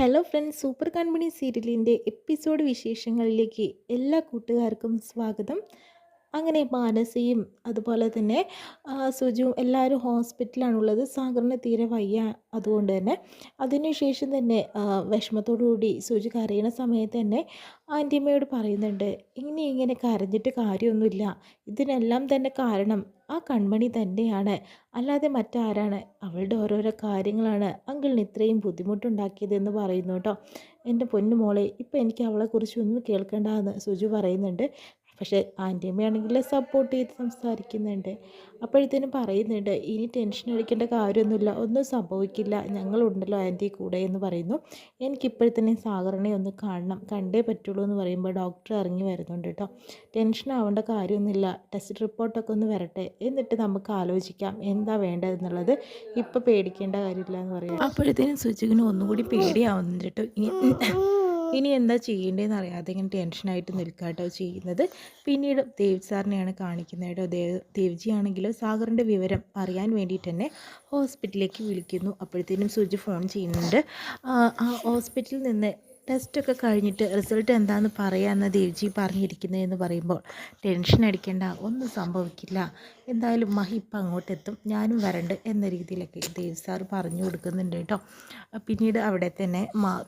Hello friends, super കൺമണി സീരിയലിൻ്റെ episode വിശേഷങ്ങളിലേക്ക് എല്ലാ കൂട്ടുകാർക്കും സ്വാഗതം. അങ്ങനെ മാനസയും അതുപോലെ തന്നെ സുജുവും എല്ലാവരും ഹോസ്പിറ്റലാണുള്ളത്. സാഗറിന് തീരെ വയ്യ. അതുകൊണ്ട് തന്നെ അതിനുശേഷം തന്നെ വിഷമത്തോടു കൂടി സുജു കരയുന്ന സമയത്ത് തന്നെ ആൻറ്റിയമ്മയോട് പറയുന്നുണ്ട്, ഇനി ഇങ്ങനെ കരഞ്ഞിട്ട് കാര്യമൊന്നുമില്ല, ഇതിനെല്ലാം തന്നെ കാരണം ആ കൺമണി തന്നെയാണ്, അല്ലാതെ മറ്റാരാണ്? അവളുടെ ഓരോരോ കാര്യങ്ങളാണ് അങ്കിളിന് ഇത്രയും ബുദ്ധിമുട്ടുണ്ടാക്കിയതെന്ന് പറയുന്നു കേട്ടോ. എൻ്റെ പൊന്നു മോളെ, ഇപ്പം എനിക്ക് അവളെക്കുറിച്ച് ഒന്നും കേൾക്കേണ്ടതെന്ന് സുജു പറയുന്നുണ്ട്. പക്ഷേ ആൻറ്റിയമ്മയാണെങ്കിൽ സപ്പോർട്ട് ചെയ്ത് സംസാരിക്കുന്നുണ്ട്. അപ്പോഴത്തേനും പറയുന്നുണ്ട്, ഇനി ടെൻഷൻ അടിക്കേണ്ട കാര്യമൊന്നുമില്ല, ഒന്നും സംഭവിക്കില്ല, ഞങ്ങളുണ്ടല്ലോ ആൻറ്റി കൂടെ എന്ന് പറയുന്നു. എനിക്കിപ്പോഴത്തന്നെ സാഗറിനെ ഒന്ന് കാണണം, കണ്ടേ പറ്റുള്ളൂ എന്ന് പറയുമ്പോൾ ഡോക്ടർ ഇറങ്ങി വരുന്നുണ്ട് കേട്ടോ. ടെൻഷൻ ആവേണ്ട കാര്യമൊന്നുമില്ല, ടെസ്റ്റ് റിപ്പോർട്ടൊക്കെ ഒന്ന് വരട്ടെ, എന്നിട്ട് നമുക്ക് ആലോചിക്കാം എന്താ വേണ്ടതെന്നുള്ളത്. ഇപ്പോൾ പേടിക്കേണ്ട കാര്യമില്ല എന്ന് പറയാം. അപ്പോഴത്തേനും സുചികിന് ഒന്നുകൂടി പേടിയാവുന്നുണ്ട് കേട്ടോ. ഇനി എന്താ ചെയ്യേണ്ടതെന്ന് അറിയാതെ ഇങ്ങനെ ടെൻഷനായിട്ട് നിൽക്കാട്ടോ ചെയ്യുന്നത്. പിന്നീട് ദേവ് സാറിനെയാണ് കാണിക്കുന്നത് കേട്ടോ. ദേവ്ജി ആണെങ്കിൽ സാഗറിൻ്റെ വിവരം അറിയാൻ വേണ്ടിയിട്ട് തന്നെ ഹോസ്പിറ്റലിലേക്ക് വിളിക്കുന്നു. അപ്പോഴത്തേനും സുജി ഫോൺ ചെയ്യുന്നുണ്ട്. ആ ഹോസ്പിറ്റലിൽ നിന്ന് ടെസ്റ്റൊക്കെ കഴിഞ്ഞിട്ട് റിസൾട്ട് എന്താണെന്ന് പറയാമെന്ന് ദേവ്ജി പറഞ്ഞിരിക്കുന്നതെന്ന് പറയുമ്പോൾ ടെൻഷൻ അടിക്കേണ്ട, ഒന്നും സംഭവിക്കില്ല, എന്തായാലും മഹി ഇപ്പം അങ്ങോട്ടെത്തും, ഞാനും വരണ്ട് എന്ന രീതിയിലൊക്കെ ദേവ് സാർ പറഞ്ഞു കൊടുക്കുന്നുണ്ട് കേട്ടോ. പിന്നീട് അവിടെ തന്നെ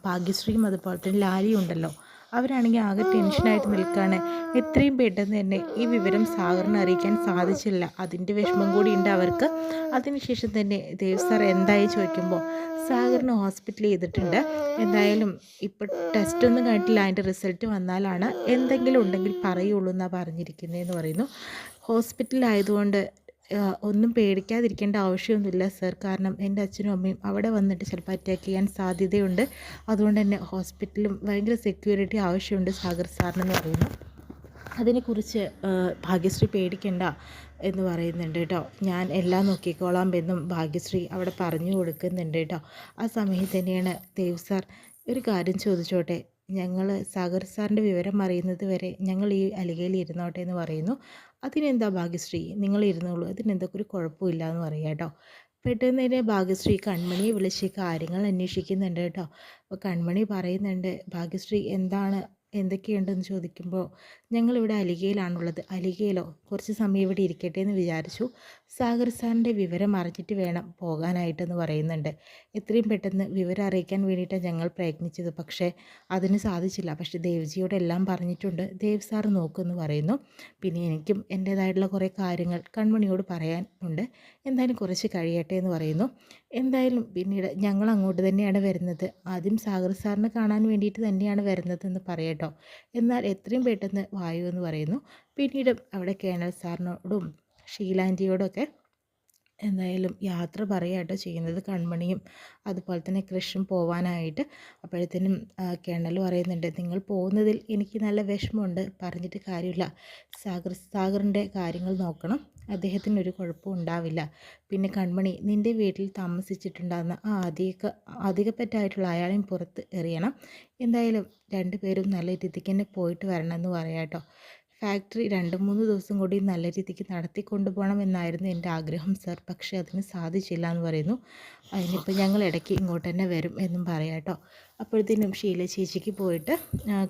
ഭാഗ്യശ്രീയും അതുപോലെ തന്നെ ലാലിയും ഉണ്ടല്ലോ, അവരാണെങ്കിൽ ആകെ ടെൻഷനായിട്ട് നിൽക്കുകയാണ്. എത്രയും പെട്ടെന്ന് തന്നെ ഈ വിവരം സാഗറിനെ അറിയിക്കാൻ സാധിച്ചില്ല, അതിൻ്റെ വിഷമം കൂടി ഉണ്ട് അവർക്ക്. അതിനുശേഷം തന്നെ ദേവ് സാർ എന്തായി ചോദിക്കുമ്പോൾ സാഗറിന് ഹോസ്പിറ്റൽ ചെയ്തിട്ടുണ്ട്, എന്തായാലും ഇപ്പോൾ ടെസ്റ്റൊന്നും കഴിഞ്ഞിട്ടില്ല, അതിൻ്റെ റിസൾട്ട് വന്നാലാണ് എന്തെങ്കിലും ഉണ്ടെങ്കിൽ പറയുള്ളൂ എന്നാണ് പറഞ്ഞിരിക്കുന്നതെന്ന് പറയുന്നു. ഹോസ്പിറ്റലായതുകൊണ്ട് ഒന്നും പേടിക്കാതിരിക്കേണ്ട ആവശ്യമൊന്നുമില്ല സർ, കാരണം എൻ്റെ അച്ഛനും അമ്മയും അവിടെ വന്നിട്ട് ചിലപ്പോൾ അറ്റാക്ക് ചെയ്യാൻ സാധ്യതയുണ്ട്, അതുകൊണ്ട് തന്നെ ഹോസ്പിറ്റലും ഭയങ്കര സെക്യൂരിറ്റി ആവശ്യമുണ്ട് സാഗർ സാറിനെന്ന് പറയുന്നു. അതിനെക്കുറിച്ച് ഭാഗ്യശ്രീ പേടിക്കണ്ട എന്ന് പറയുന്നുണ്ട് കേട്ടോ. ഞാൻ എല്ലാം നോക്കിക്കോളാം എന്നും ഭാഗ്യശ്രീ അവിടെ പറഞ്ഞു കൊടുക്കുന്നുണ്ട് കേട്ടോ. ആ സമയത്ത് തന്നെയാണ് ദേവ് സാർ ഒരു കാര്യം ചോദിച്ചോട്ടെ, ഞങ്ങൾ സാഗർ സാറിൻ്റെ വിവരം അറിയുന്നത് വരെ ഞങ്ങൾ ഈ അലികയിൽ ഇരുന്നോട്ടെ എന്ന് പറയുന്നു. അതിനെന്താ ഭാഗ്യശ്രീ, നിങ്ങൾ ഇരുന്നോളൂ, അതിനെന്തൊക്കെ ഒരു കുഴപ്പമില്ല എന്ന് പറയാം കേട്ടോ. പെട്ടെന്ന് തന്നെ ഭാഗ്യശ്രീ കൺമണിയെ വിളിച്ച് കാര്യങ്ങൾ അന്വേഷിക്കുന്നുണ്ട് കേട്ടോ. അപ്പോൾ കൺമണി പറയുന്നുണ്ട്, ഭാഗ്യശ്രീ എന്താണ് എന്തൊക്കെയുണ്ടെന്ന് ചോദിക്കുമ്പോൾ ഞങ്ങളിവിടെ അലിഗയിലാണുള്ളത്. അലിഗയിലോ? കുറച്ച് സമയം ഇവിടെ ഇരിക്കട്ടെ എന്ന് വിചാരിച്ചു, സാഗർ സാറിൻ്റെ വിവരം അറിഞ്ഞിട്ട് വേണം പോകാനായിട്ടെന്ന് പറയുന്നുണ്ട്. എത്രയും പെട്ടെന്ന് വിവരം അറിയിക്കാൻ വേണ്ടിയിട്ടാണ് ഞങ്ങൾ പ്രയത്നിച്ചത്, പക്ഷേ അതിന് സാധിച്ചില്ല. പക്ഷേ ദേവ്ജിയോട് എല്ലാം പറഞ്ഞിട്ടുണ്ട്, ദേവ് സാർ നോക്കുമെന്ന് പറയുന്നു. പിന്നെ എനിക്കും എൻ്റേതായിട്ടുള്ള കുറേ കാര്യങ്ങൾ കൺമണിയോട് പറയാനുണ്ട്, എന്തായാലും കുറച്ച് കഴിയട്ടെ എന്ന് പറയുന്നു. എന്തായാലും പിന്നീട് ഞങ്ങൾ അങ്ങോട്ട് തന്നെയാണ് വരുന്നത്, ആദ്യം സാഗർ സാറിനെ കാണാൻ വേണ്ടിയിട്ട് തന്നെയാണ് വരുന്നതെന്ന് പറയട്ടോ, എന്നാൽ എത്രയും പെട്ടെന്ന് വായു എന്ന് പറയുന്നു. പിന്നീട് അവിടെ കേണൽ സാറിനോടും ഷീലാൻറ്റിയോടൊക്കെ എന്തായാലും യാത്ര പറയാട്ടോ ചെയ്യുന്നത് കൺമണിയും അതുപോലെ തന്നെ കൃഷും പോവാനായിട്ട്. അപ്പോഴത്തേനും കേണൽ പറയുന്നുണ്ട്, നിങ്ങൾ പോകുന്നതിൽ എനിക്ക് നല്ല വിഷമമുണ്ട്, പറഞ്ഞിട്ട് കാര്യമില്ല, സാഗറിൻ്റെ കാര്യങ്ങൾ നോക്കണം, അദ്ദേഹത്തിന് ഒരു കുഴപ്പവും ഉണ്ടാവില്ല. പിന്നെ കൺമണി, നിൻ്റെ വീട്ടിൽ താമസിച്ചിട്ടുണ്ടാകുന്ന ആ അധികപ്പറ്റായിട്ടുള്ള അയാളെയും പുറത്ത് എറിയണം, എന്തായാലും രണ്ടുപേരും നല്ല രീതിക്ക് തന്നെ പോയിട്ട് വരണം എന്ന് പറയാട്ടോ. ഫാക്ടറി 2-3 ദിവസം കൂടി നല്ല രീതിക്ക് നടത്തിക്കൊണ്ടു പോകണം എന്നായിരുന്നു എൻ്റെ ആഗ്രഹം സർ, പക്ഷേ അതിന് സാധിച്ചില്ല എന്ന് പറയുന്നു. അതിനിപ്പോൾ ഞങ്ങൾ ഇടയ്ക്ക് ഇങ്ങോട്ട് തന്നെ വരും എന്നും പറയാം കേട്ടോ. അപ്പോഴത്തേനും ഷീല ചേച്ചിക്ക് പോയിട്ട്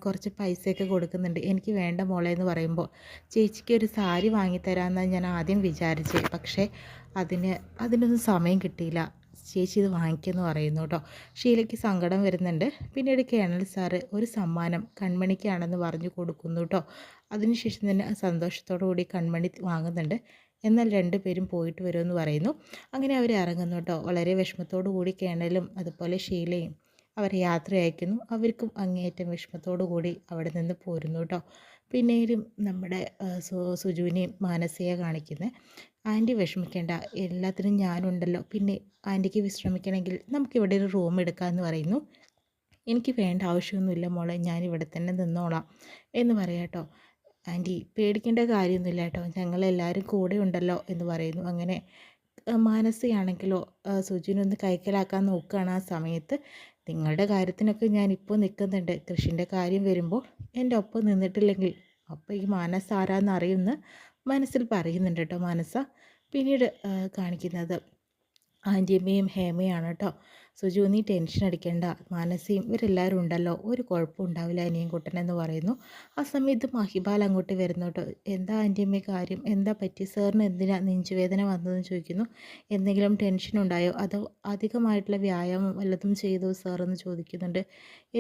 കുറച്ച് പൈസയൊക്കെ കൊടുക്കുന്നുണ്ട്. എനിക്ക് വേണ്ട മോളെ എന്ന് പറയുമ്പോൾ ചേച്ചിക്ക് ഒരു സാരി വാങ്ങിത്തരാമെന്നാണ് ഞാൻ ആദ്യം വിചാരിച്ചത്, പക്ഷേ അതിനൊന്നും സമയം കിട്ടിയില്ല, ചേച്ചി ഇത് വാങ്ങിക്കുമെന്ന് പറയുന്നു കേട്ടോ. ഷീലയ്ക്ക് സങ്കടം വരുന്നുണ്ട്. പിന്നീട് കേണൽ സാറ് ഒരു സമ്മാനം കൺമണിക്കാണെന്ന് പറഞ്ഞു കൊടുക്കുന്നു കേട്ടോ. അതിനുശേഷം തന്നെ സന്തോഷത്തോടു കൂടി കൺമണി വാങ്ങുന്നുണ്ട്. എന്നാൽ രണ്ടുപേരും പോയിട്ട് വരുമെന്ന് പറയുന്നു. അങ്ങനെ അവർ ഇറങ്ങുന്നു കേട്ടോ. വളരെ വിഷമത്തോടു കൂടി കേണലും അതുപോലെ ഷീലയും അവരെ യാത്ര അയക്കുന്നു. അവർക്കും അങ്ങേയറ്റം വിഷമത്തോടു കൂടി അവിടെ നിന്ന് പോരുന്നു കേട്ടോ. പിന്നീടും നമ്മുടെ സുജുവിനെയും മാനസയെ കാണിക്കുന്നത്, ആൻറ്റി വിഷമിക്കേണ്ട, എല്ലാത്തിനും ഞാനുണ്ടല്ലോ, പിന്നെ ആൻറ്റിക്ക് വിശ്രമിക്കണമെങ്കിൽ നമുക്കിവിടെ ഒരു റൂം എടുക്കാമെന്ന് പറയുന്നു. എനിക്ക് വേണ്ട ആവശ്യമൊന്നുമില്ല മോളെ, ഞാനിവിടെ തന്നെ നിന്നോളാം എന്ന് പറയാം കേട്ടോ. ആൻറ്റി പേടിക്കേണ്ട കാര്യമൊന്നുമില്ല കേട്ടോ, ഞങ്ങളെല്ലാവരും കൂടെ ഉണ്ടല്ലോ എന്ന് പറയുന്നു. അങ്ങനെ മാനസികയാണെങ്കിലോ സുജിനൊന്ന് കൈക്കലാക്കാൻ നോക്കുകയാണ്. ആ സമയത്ത് നിങ്ങളുടെ കാര്യത്തിനൊക്കെ ഞാനിപ്പോൾ നിൽക്കുന്നുണ്ട്, കൃഷിൻ്റെ കാര്യം വരുമ്പോൾ എൻ്റെ ഒപ്പം നിന്നിട്ടില്ലെങ്കിൽ അപ്പോൾ ഈ മാനസ ആരാന്ന് അറിയുമെന്ന് മനസ്സിൽ പറയുന്നുണ്ട് കേട്ടോ മാനസ. പിന്നീട് കാണിക്കുന്നത് ആൻറ്റിയമ്മയും ഹേമയാണ് കേട്ടോ. സുജു നീ ടെൻഷൻ അടിക്കേണ്ട, മാനസിയും ഇവരെല്ലാവരും ഉണ്ടല്ലോ, ഒരു കുഴപ്പം ഉണ്ടാവില്ല അനിയൻ കുട്ടനെന്ന് പറയുന്നു. ആ സമയത്ത് മഹിബാൽ അങ്ങോട്ട് വരുന്നു കേട്ടോ. എന്താ ആൻറ്റിയമ്മേ കാര്യം, എന്താ പറ്റി, സാറിന് എന്തിനാ നെഞ്ചുവേദന വന്നതെന്ന് ചോദിക്കുന്നു. എന്തെങ്കിലും ടെൻഷൻ ഉണ്ടായോ, അതോ അധികമായിട്ടുള്ള വ്യായാമം വല്ലതും ചെയ്തോ സാറെന്ന് ചോദിക്കുന്നുണ്ട്.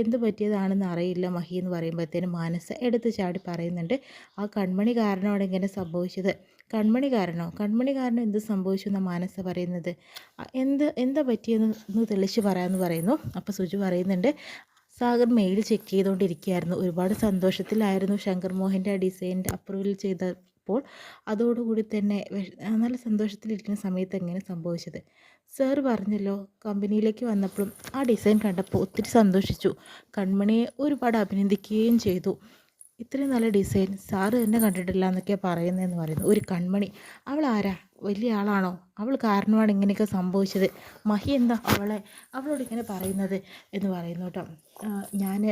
എന്ത് പറ്റിയതാണെന്ന് അറിയില്ല മഹി എന്ന് പറയുമ്പോഴത്തേനും മാനസ എടുത്ത് ചാടി പറയുന്നുണ്ട്, ആ കൺമണി കാരണമാണ് ഇങ്ങനെ സംഭവിച്ചത്. കൺമണി കാരണം എന്ത് സംഭവിച്ചു എന്നാണ് മാനസ പറയുന്നത്. എന്താ പറ്റിയെന്ന് ഒന്ന് തെളിച്ച് പറയാമെന്ന് പറയുന്നു. അപ്പോൾ സുജു പറയുന്നുണ്ട്, സാഗർ മെയിൽ ചെക്ക് ചെയ്തുകൊണ്ടിരിക്കുകയായിരുന്നു. ഒരുപാട് സന്തോഷത്തിലായിരുന്നു ശങ്കർ മോഹൻ്റെ ആ ഡിസൈൻ്റെ അപ്രൂവൽ ചെയ്തപ്പോൾ. അതോടുകൂടി തന്നെ നല്ല സന്തോഷത്തിലിരിക്കുന്ന സമയത്ത് എങ്ങനെ സംഭവിച്ചത്. സാർ പറഞ്ഞല്ലോ, കമ്പനിയിലേക്ക് വന്നപ്പോഴും ആ ഡിസൈൻ കണ്ടപ്പോൾ ഒത്തിരി സന്തോഷിച്ചു. കൺമണിയെ ഒരുപാട് അഭിനന്ദിക്കുകയും ചെയ്തു. ഇത്രയും നല്ല ഡിസൈൻ സാറ് തന്നെ കണ്ടിട്ടില്ല എന്നൊക്കെ പറയുന്നതെന്ന് പറയുന്നു. ഒരു കൺമണി, അവൾ ആരാ, വലിയ ആളാണോ, അവൾ കാരണമാണ് ഇങ്ങനെയൊക്കെ സംഭവിച്ചത്. മഹി എന്താ അവളോട് ഇങ്ങനെ പറയുന്നത് എന്ന് പറയുന്നു കേട്ടോ. ഞാൻ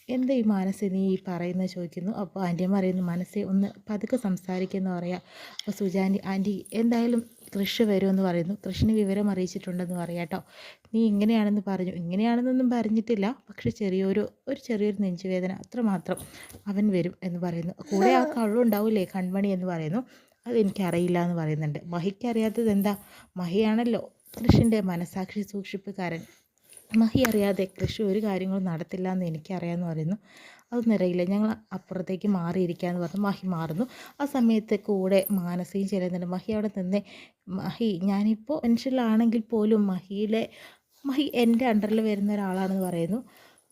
എന്താ ഈ മനസ്സ് നീ ഈ പറയുന്നത് ചോദിക്കുന്നു. അപ്പോൾ ആൻറ്റിയമ്മ പറയുന്നു, മനസ്സെ ഒന്ന് പതുക്കെ സംസാരിക്കുമെന്ന് പറയാം. അപ്പോൾ ആൻറ്റി എന്തായാലും കൃഷി വരുമെന്ന് പറയുന്നു. കൃഷിന് വിവരം അറിയിച്ചിട്ടുണ്ടെന്ന് പറയാം കേട്ടോ. നീ ഇങ്ങനെയാണെന്ന് പറഞ്ഞു. ഇങ്ങനെയാണെന്നൊന്നും പറഞ്ഞിട്ടില്ല, പക്ഷെ ചെറിയൊരു നെഞ്ചുവേദന അത്രമാത്രം. അവൻ വരും എന്ന് പറയുന്നു. കൂടെ ആ കള്ളുണ്ടാവില്ലേ കൺമണി എന്ന് പറയുന്നു. അതെനിക്കറിയില്ല എന്ന് പറയുന്നുണ്ട്. മഹിക്കറിയാത്തത് എന്താ, മഹിയാണല്ലോ കൃഷിൻ്റെ മനസാക്ഷി സൂക്ഷിപ്പുകാരൻ. മഹി അറിയാതെ കൃഷി ഒരു കാര്യങ്ങളും നടത്തില്ല എന്ന് എനിക്കറിയാമെന്ന് പറയുന്നു. അതൊന്നും അറിയില്ല, ഞങ്ങൾ അപ്പുറത്തേക്ക് മാറിയിരിക്കാമെന്ന് പറഞ്ഞ് മഹി മാറുന്നു. ആ സമയത്ത് കൂടെ മാനസയും ചെല്ലുന്നുണ്ട്. മഹി അവിടെ നിന്ന്, മഹി ഞാനിപ്പോൾ ടെൻഷനിലാണെങ്കിൽ പോലും മഹി എൻ്റെ അണ്ടറിൽ വരുന്ന ഒരാളാണെന്ന് പറയുന്നു.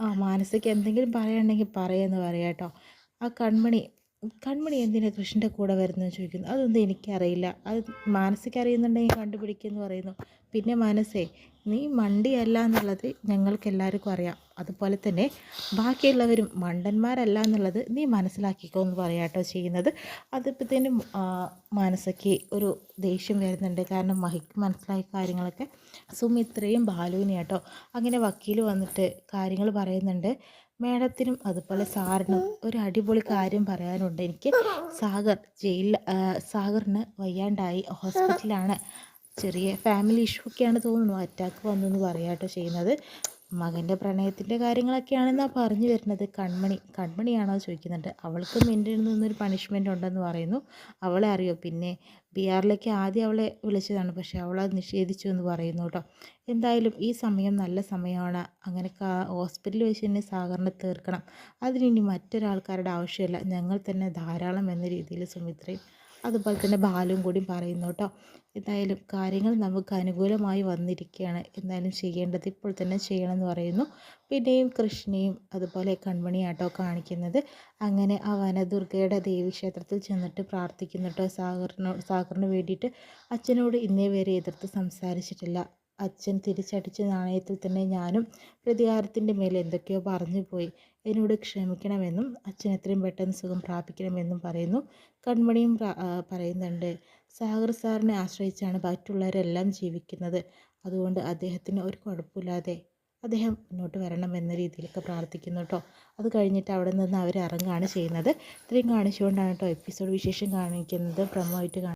ആ മാനസയ്ക്ക് എന്തെങ്കിലും പറയുകയാണെങ്കിൽ പറയാമെന്ന് പറയാം കേട്ടോ. ആ കൺമണി എന്തിനാ കൃഷ്ണൻ്റെ കൂടെ വരുന്നതെന്ന് ചോദിക്കുന്നു. അതൊന്നും എനിക്കറിയില്ല, അത് മാനസിക അറിയുന്നുണ്ടെങ്കിൽ കണ്ടുപിടിക്കുമെന്ന് പറയുന്നു. പിന്നെ മനസ്സേ, നീ മണ്ടിയല്ല എന്നുള്ളത് ഞങ്ങൾക്ക് എല്ലാവർക്കും അറിയാം. അതുപോലെ തന്നെ ബാക്കിയുള്ളവരും മണ്ടന്മാരല്ല എന്നുള്ളത് നീ മനസ്സിലാക്കിക്കോ എന്ന് പറയാം കേട്ടോ ചെയ്യുന്നത്. അതിപ്പോഴത്തേനും മനസ്സയ്ക്ക് ഒരു ദേഷ്യം വരുന്നുണ്ട്. കാരണം മഹിക്ക് മനസ്സിലായ കാര്യങ്ങളൊക്കെ സുമിത്രയും ബാലുവിനെയും കേട്ടോ. അങ്ങനെ വക്കീൽ വന്നിട്ട് കാര്യങ്ങൾ പറയുന്നുണ്ട്. മേഡത്തിനും അതുപോലെ സാറിനും ഒരു അടിപൊളി കാര്യം പറയാനുണ്ട് എനിക്ക്. സാഗറിന് വയ്യാണ്ടായി, ഹോസ്പിറ്റലാണ്. ചെറിയ ഫാമിലി ഇഷ്യൂ ഒക്കെയാണ് തോന്നുന്നു, അറ്റാക്ക് വന്നു പറയാം കേട്ടോ ചെയ്യുന്നത്. മകൻ്റെ പ്രണയത്തിൻ്റെ കാര്യങ്ങളൊക്കെയാണെന്നാണ് പറഞ്ഞു വരുന്നത്. കൺമണിയാണോ ചോദിക്കുന്നുണ്ട്. അവൾക്ക് എൻ്റെ നിന്നൊരു പണിഷ്മെൻ്റ് ഉണ്ടെന്ന് പറയുന്നു. അവളെ അറിയോ, പിന്നെ ബിഹാറിലേക്ക് ആദ്യം അവളെ വിളിച്ചതാണ്, പക്ഷേ അവളത് നിഷേധിച്ചു എന്ന് പറയുന്നു കേട്ടോ. എന്തായാലും ഈ സമയം നല്ല സമയമാണ്. അങ്ങനെ ഹോസ്പിറ്റലിൽ വെച്ച് തന്നെ സാഗറിനെ തീർക്കണം. അതിനി മറ്റൊരാൾക്കാരുടെ ആവശ്യമില്ല, ഞങ്ങൾ തന്നെ ധാരാളം എന്ന രീതിയിൽ സുമിത്രയും അതുപോലെ തന്നെ ബാലും കൂടി പറയുന്നു കേട്ടോ. എന്തായാലും കാര്യങ്ങൾ നമുക്ക് അനുകൂലമായി വന്നിരിക്കുകയാണ്. എന്തായാലും ചെയ്യേണ്ടത് ഇപ്പോൾ തന്നെ ചെയ്യണമെന്ന് പറയുന്നു. പിന്നെയും കൃഷ്ണയും അതുപോലെ കൺമണിയാട്ടോ കാണിക്കുന്നത്. അങ്ങനെ ആ വനദുർഗയുടെ ദേവീക്ഷേത്രത്തിൽ ചെന്നിട്ട് പ്രാർത്ഥിക്കുന്നു കേട്ടോ. സാഗറിന് വേണ്ടിയിട്ട് അച്ഛനോട് ഇന്നേ വരെ എതിർത്ത് സംസാരിച്ചിട്ടില്ല. അച്ഛൻ തിരിച്ചടിച്ച നാണയത്തിൽ തന്നെ ഞാനും പ്രതികാരത്തിൻ്റെ മേലെ എന്തൊക്കെയോ പറഞ്ഞു പോയി. എന്നോട് ക്ഷമിക്കണമെന്നും അച്ഛൻ എത്രയും പെട്ടെന്ന് സുഖം പ്രാപിക്കണമെന്നും പറയുന്നു. കൺമണിയും പറയുന്നുണ്ട്, സാഗർ സാറിനെ ആശ്രയിച്ചാണ് മറ്റുള്ളവരെല്ലാം ജീവിക്കുന്നത്. അതുകൊണ്ട് അദ്ദേഹത്തിന് ഒരു കുഴപ്പമില്ലാതെ അദ്ദേഹം മുന്നോട്ട് വരണം എന്ന രീതിയിലൊക്കെ പ്രാർത്ഥിക്കുന്നു കേട്ടോ. അത് കഴിഞ്ഞിട്ട് അവിടെ നിന്ന് അവർ ഇറങ്ങുകയാണ് ചെയ്യുന്നത്. ഇത്രയും കാണിച്ചുകൊണ്ടാണ് കേട്ടോ എപ്പിസോഡ് വിശേഷം കാണിക്കുന്നത്. പ്രമോ ആയിട്ട്